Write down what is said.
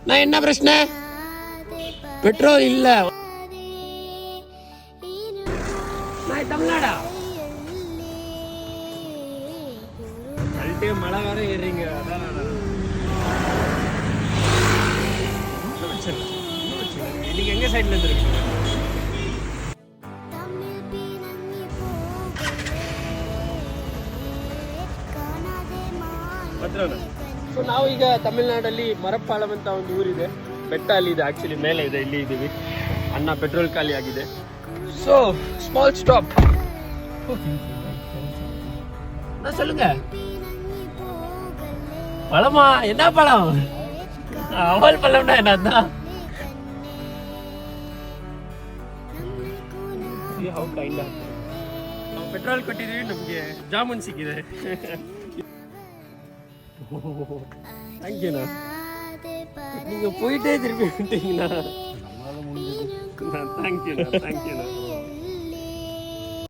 நான் என்ன பிரச்சனை? பெட்ரோல் இல்ல. நான் தமிழ்நாடா? அல்ட்டே மழை வேற ஏறீங்க. அதான் நீங்க எங்க சைட்ல இருந்து இருக்கீங்க? ಸೊ ನಾವೀಗ ತಮಿಳ್ನಾಡಲ್ಲಿ ಮರಪ್ಪಾಳಂ ಅಂತ ಒಂದು ಊರಿದೆ, ಬೆಟ್ಟ ಅಲ್ಲಿದೆ. ಆಕ್ಚುಲಿ ಮೇಲೆ ಇದೆ, ಇಲ್ಲಿ ಇದ್ದೀವಿ. ಅಣ್ಣ ಪೆಟ್ರೋಲ್ ಖಾಲಿ ಆಗಿದೆ. So small stop. சொல்லுங்க. பழமா? என்ன பழம்? அவல் பழம்னா என்னன்னா ಪೆಟ್ರೋಲ್ ಕೊಟ್ಟಿದ್ದೀವಿ, ನಮಗೆ ಜಾಮೂನ್ ಸಿಕ್ಕಿದೆ. ಥ್ಯಾಂಕ್ಯೂನಾ. நீங்கள் போயிட்டே திருப்பி விட்டீங்கண்ணா. ಥ್ಯಾಂಕ್ಯೂನಾ.